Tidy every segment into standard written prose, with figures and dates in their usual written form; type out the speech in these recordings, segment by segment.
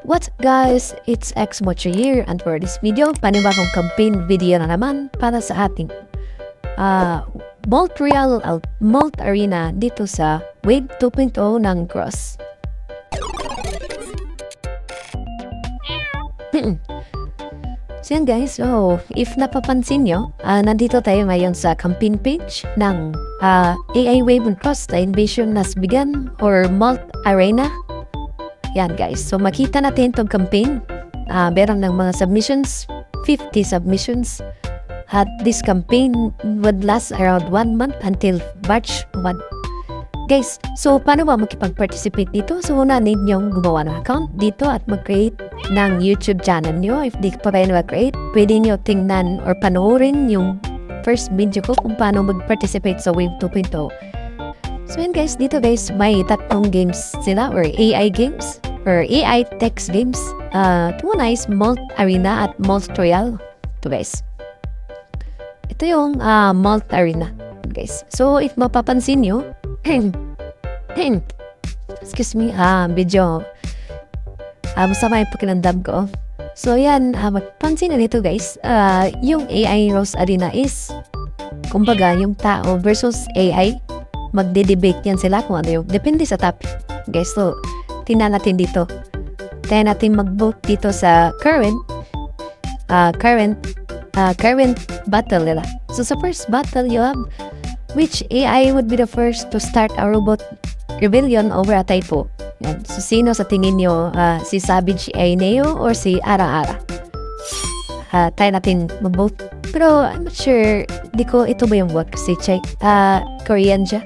What's up guys? It's Xmocho here and for this video, panibagong campaign video na naman para sa ating MOLT Arena dito sa Wave 2.0 ng Cross. So yan guys, if napapansin nyo, nandito tayo ngayon sa campaign page ng AI Wave and Cross na Invasion Nas Bigan or MOLT Arena. Yan guys, so makita natin itong campaign. Meron ng mga submissions, 50 submissions. At this campaign would last around 1 month until March 1. Guys, so paano ba makipag-participate dito? So una, need nyong gumawa ng account dito at mag-create ng YouTube channel nyo. If di pa kayo mag-create, pwede nyo tingnan or panoorin yung first video ko kung paano mag-participate sa Wave 2.0. So yun guys, dito guys, may tatlong games sila or AI games or AI text games. Una is MOLT Arena at MOLT Royale. Ito guys. Ito yung MOLT Arena guys. So if mapapansin nyo, excuse me, video. Masama yung pakinandam ko. So yan, magpansin na nito guys, yung AI Rose Arena is, kumbaga, yung tao versus AI. Magde-debate yan sila kung ano yung, depende sa topic. Guys, so, tingnan natin dito. Tayo natin mag-vote dito sa current battle nila. So, sa first battle, you have which AI would be the first to start a robot rebellion over a typo. Yan. So, sino sa tingin nyo, si Savage AI Neo or si Ara-Ara? Tayo natin mag-vote. Pero, I'm not sure, di ko ito ba yung vote kasi Korean siya.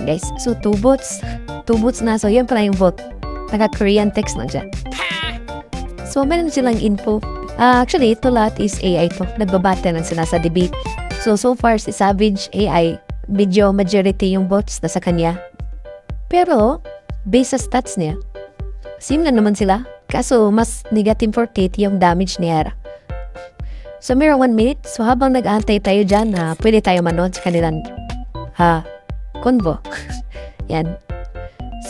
Guys, so 2 votes na, so yun pala yung vote. Naka-Korean text lang siya. So, meron silang info. Actually, ito lahat is AI to. Nagbabate lang sila sa debate. So far, si Savage AI, medyo majority yung votes na sa kanya. Pero, based sa stats niya, same na naman sila. Kaso, mas negative 48 yung damage ni Ara. So, meron 1 minute. So, habang nag-aantay tayo dyan, pwede tayo manood sa kanilang convo. Yan.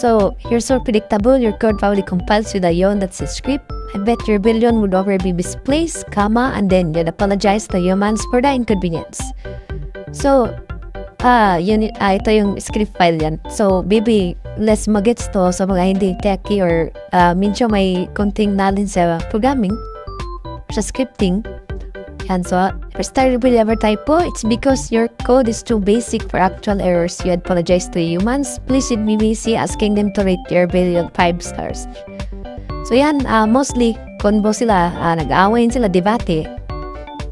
So, you're so predictable. Your code probably compiles with a yawn that's a script. I bet your billion would over be misplaced, comma, and then you'd apologize to humans for the inconvenience. So, ito yung script file yan. So, maybe less magets to sa mga hindi techy or medyo may konting knowledge sa programming, sa scripting. And so, if I started with ever typo, it's because your code is too basic for actual errors. You apologize to humans. Please hit me busy asking them to rate your billion 5 stars. So yan, mostly, convo sila, nag-awayin sila, debate.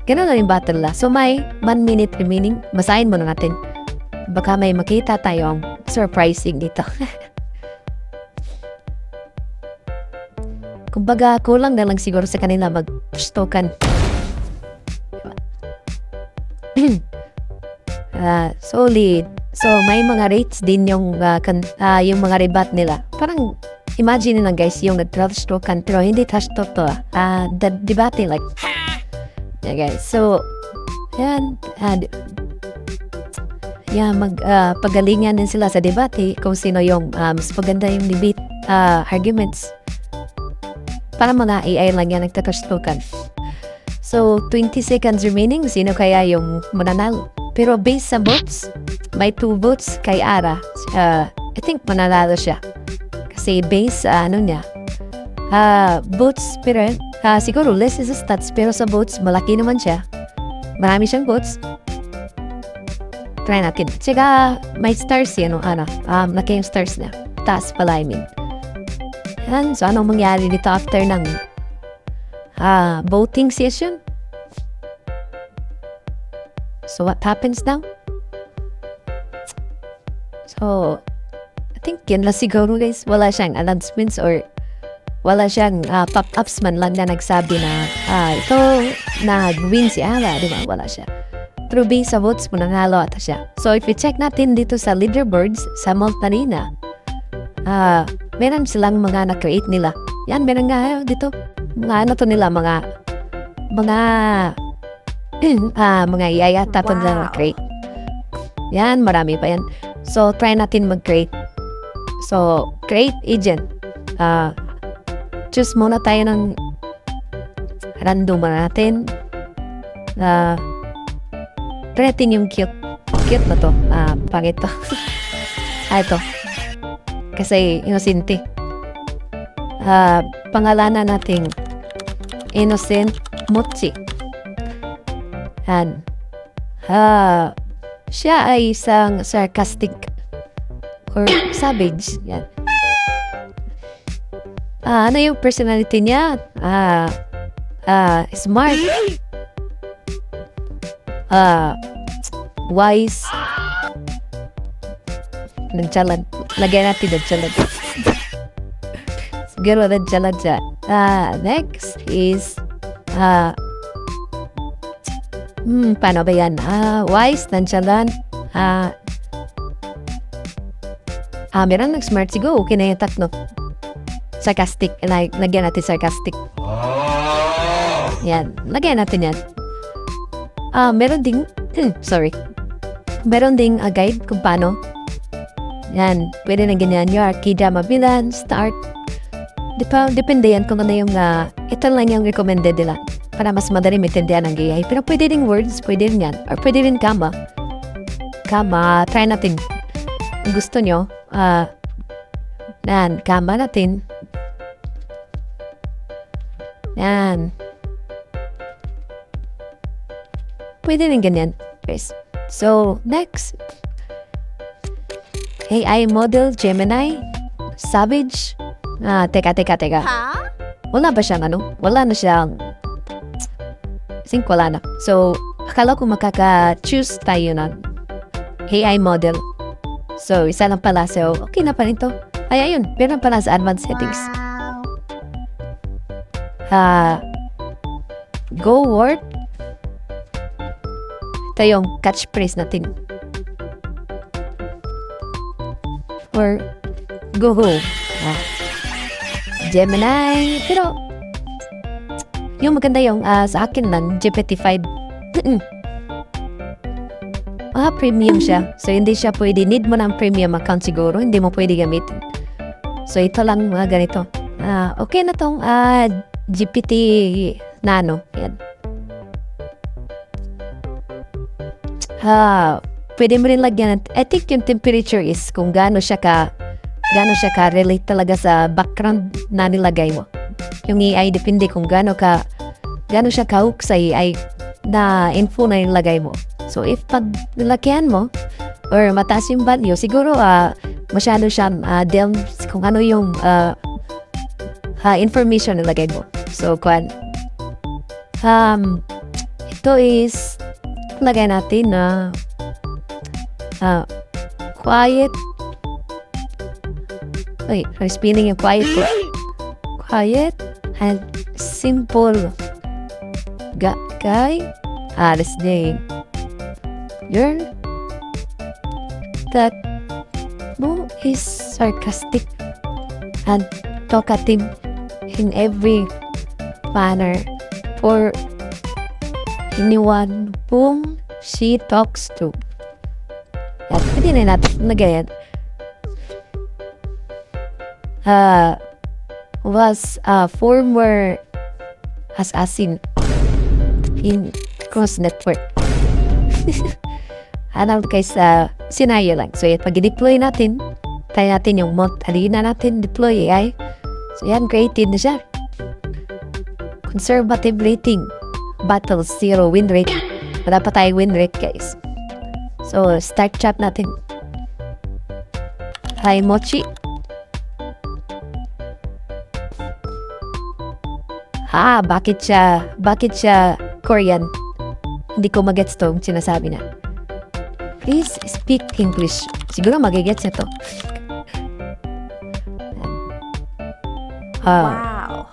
Ganun na yung battle la. So may 1 minute remaining. Basahin muna natin. Baka may makita tayong surprising dito. Kumbaga, kulang na lang siguro sa kanila mag-stokan. Solid. So, may mga rates din yung mga rebut nila. Parang, imagine lang guys, yung nag-trash talkan, pero hindi trash talk to. The debate like, yeah guys. So, yan. Pagalingan din sila sa debate kung sino yung mas maganda yung debate arguments. Para mga AI lang yan nagtatrash talkan. So, 20 seconds remaining, sino kaya yung mananalo? Pero based sa votes, may 2 votes kay Ara. I think mananalo siya. Kasi based sa votes, pero siguro less is stats, pero sa votes, malaki naman siya. Marami siyang votes. Try natin. Tsaka, may stars yan, laki yung stars niya. Taas pala, I mean. Yan, so anong mangyari dito after ng voting session? So what happens now? So I think yan lang siguro guys. Wala siyang announcements or wala siyang pop-ups man lang na nagsabi na ito nag-win si Ara, di ba? Wala siya. Through base sa votes mo nanalo ata siya. So if we check natin dito sa Leaderboards sa MOLT Arena, meron silang mga na-create nila. Yan, meron nga dito. Mga nila, mga yayata to na create. Yan, marami pa yan. So, try natin mag-create. So, create agent. Choose muna tayo ng random natin. Try natin yung cute. Cute na to. Pangit to. Ito. Kasi innocente. Pangalanan natin Innocent Mochi. Siya ay isang sarcastic or savage. Yan. Ano yung personality niya? Smart. Wise. Nagjalad. Lagyan natin nagjalad. Siguro nagjalad siya. Next is paano ba yan? Wise, nagjalad. Meron nag-smart siguro. Okay na yung tatlo. Sarcastic. Lagyan natin sarcastic. Yan. Lagyan natin yan. Meron ding meron ding guide kung paano. Yan. Pwede na ganyan. Kida mabilan, start. Depende yan kung ano yung ito lang yung recommended nila para mas madali maintindihan ang AI. Pero pwede rin words, pwede rin yan. Or pwede rin kama. Try natin. Kung gusto nyo, kama natin. Yan. Pwede rin ganyan. Guys. So, next. AI model Gemini. Savage. Teka. Wala ba siyang Wala na siyang wala na. So, akala ko makaka-choose tayo ng AI model. So, isa lang pala. So, okay na pa rin to. Ayun. Meron pala sa advanced settings. Go word. Ito yung catchphrase natin. Or go. Gemini. Pero, yung maganda yung sa akin lang, GPT-5. Premium siya. So, hindi siya pwede. Need mo ng premium account siguro. Hindi mo pwede gamitin. So, ito lang mga ganito. Okay na tong GPT Nano. Yan. Pwede mo rin lagyan. I think yung temperature is kung gaano siya ka-relate talaga sa background na nilagay mo. Yung AI, depende kung gaano siya ka-hook sa AI na info na nilagay mo. So, if pag nilagyan mo, or mataas yung value, siguro masyado siya kung ano yung information nilagay mo. So, ito is lagay natin na quiet. Spinning yung quiet ko. Quiet and simple guy. This day. That mo is sarcastic and talkative in every manner for anyone whom she talks to. At pwede na natin nagayan. Was a former assassin in cross network. Kaysa scenario lang. So, pag i-deploy natin, try natin yung MOLT Arena natin, deploy AI. So, yan, created na siya. Conservative rating. Battle 0 win rate. Wala pa tayong win rate, guys. So, start chat natin. Hi, Mochi. Bakit siya Korean? Hindi ko magets to, sinasabi na. Please speak English. Siguro magigets niya to. Wow.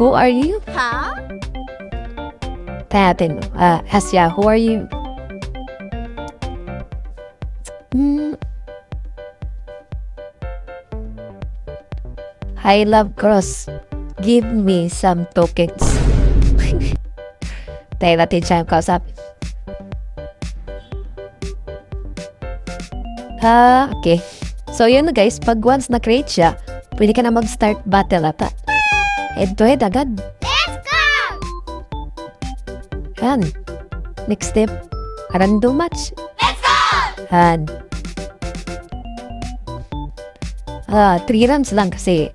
Who are you? Tayo natin. Asya, who are you? I love cross. Give me some tokens. Tayo natin siya yung kausapin. Okay. So, yun na guys. Pag once na-create siya, pwede ka na mag-start battle ata. Head to head agad. Let's go! Yan. Next step, random match. Let's go! Yan. 3 rounds lang kasi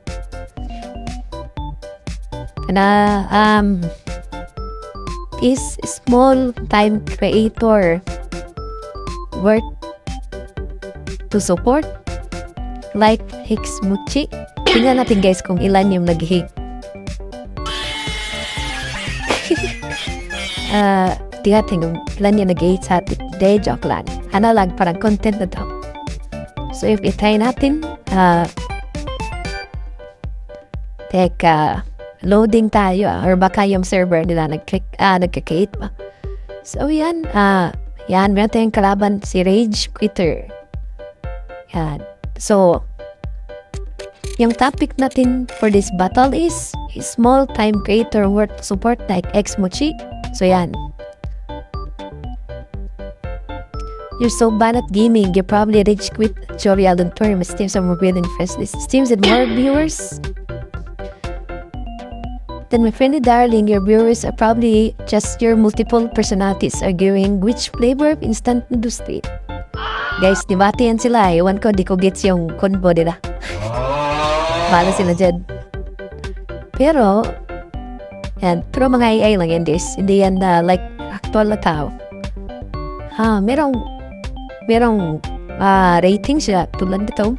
is small time creator worth to support like Hixmuchi. Tingnan natin guys kung ilan yung nag-hig. Tingnan kung ilan yung nag-hig sa atin. Day joke lang. Ano lang, parang content na to. So if itry natin, teka, loading tayo or baka yung server nila nagka-create pa. So yan, meron tayong kalaban si Rage Quitter. Yan. So, yung topic natin for this battle is small time creator worth support like Xmochi. So yan. You're so bad at gaming, you probably rage quit tutorial and tour Steams are more building first list. Steams and more viewers. Then my friendly darling, your viewers are probably just your multiple personalities arguing which flavor of instant noodles to eat. Guys, debate yan sila. Ewan ko, di ko gets yung convo nila. Bala sila dyan. Pero mga AI lang yan, this. Hindi yan like actual na tao. Merong rating siya tulad nito.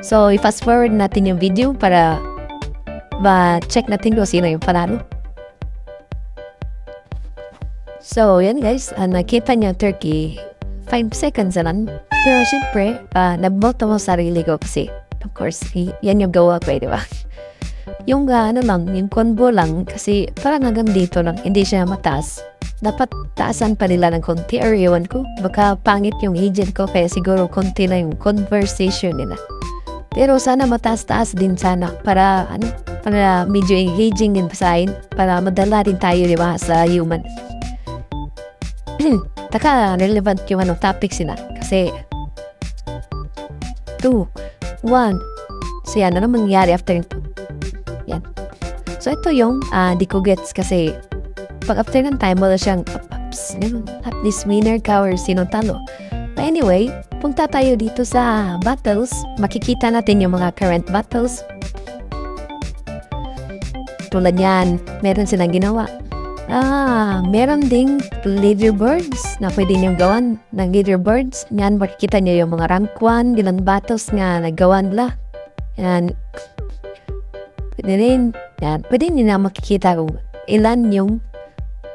So, i-fast forward natin yung video para check natin kung sino yung panalo. So, yan guys. Nakita niyo turkey 5 seconds na lang. Pero syempre, nag-vote ako sa sarili ko kasi of course, yan yung gawa ko di ba? Yung yung combo lang kasi parang hanggang dito lang, hindi siya mataas. Dapat taasan pa nila ng konti or ewan ko. Baka pangit yung agent ko kaya siguro konti na yung conversation nila. Pero sana mataas-taas din sana para medyo engaging din sa akin para madala din tayo di ba sa human. Taka relevant yung topic sila kasi 2, 1. So yan, ano mangyari after ito? Yan. So ito yung di ko gets kasi pag after ng time wala siyang at this winner ka or sino talo. But anyway, punta tayo dito sa battles. Makikita natin yung mga current battles. Tulad yan, meron silang ginawa. Meron ding leaderboards na pwede niyong gawan ng leaderboards. Yan, makikita niyo yung mga rank 1, ilang battles nga nagawa nila. Yan. Pwede niyo na makikita kung ilan yung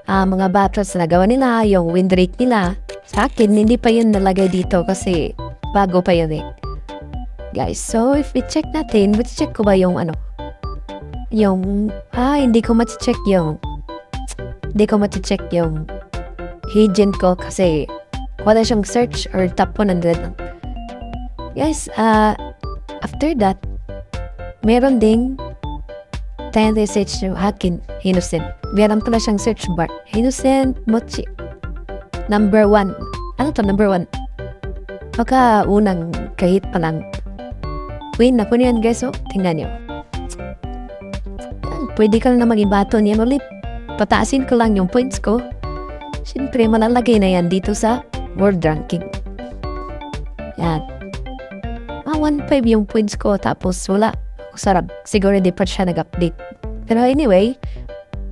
mga battles na nagawa nila, yung win rate nila. Sa akin, hindi pa yun nalagay dito kasi bago pa yun Guys, so if we check natin, check ko ba yung hindi ko ma-check yung agent ko kasi wala siyang search or top 100 lang. Guys, after that, meron ding 10 search yung akin, Innocent. Meron pala siyang search bar. Innocent Mochi. Number 1. Ano to? Number 1. Baka unang kahit pa lang. Win na po niyan guys. So, tingnan nyo. Pwede ka na mag-ibaton yan ulit. Pataasin ko lang yung points ko. Siyempre, malalagay na yan dito sa world ranking. Yan. 1.5 yung points ko. Tapos wala. Sarap. Siguro hindi pa siya nag-update. Pero anyway,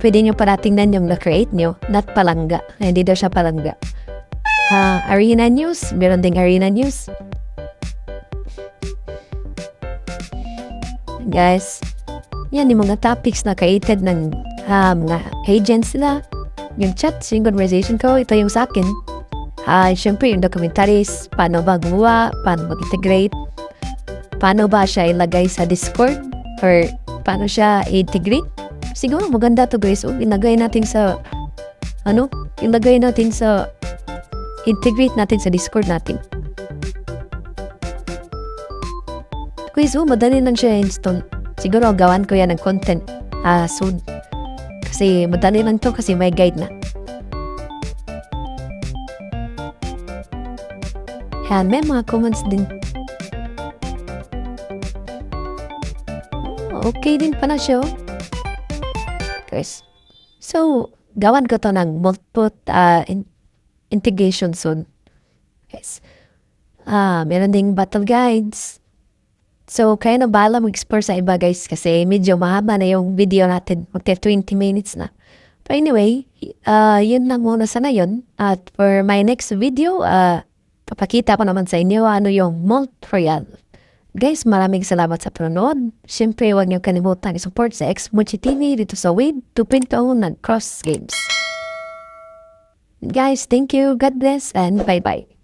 pwede nyo para tingnan yung na-create nyo. Not palangga. Hindi daw siya palangga. Arena News. Meron ding Arena News. Guys, yan yung mga topics na created ng mga agents nila. Yung chat, yung conversation ko, ito yung sa akin. Siyempre, yung documentaries, paano ba gumawa, paano mag-integrate, paano ba siya ilagay sa Discord, or paano siya integrate. Siguro maganda to guys. Ilagay natin sa integrate natin sa Discord natin. Guys, madali lang siya install. Siguro gawan ko yan ng content soon. Kasi madali lang to kasi may guide na. Yan, may mga comments din. okay din pa na siya. Guys. So, gawan ko to ng multiple integration soon. Guys. Meron ding battle guides. So, kaya na bala mag-explore sa iba guys kasi medyo mahaba na yung video natin. Magte 20 minutes na. But anyway, yun lang muna sana yun. At for my next video, papakita ko naman sa inyo ano yung MOLT Arena. Guys, maraming salamat sa panonood. Siyempre, huwag niyo kalimutan i-support sa XMochi TV dito sa Wade 2.0 ng Cross Games. Guys, thank you. God bless and bye-bye.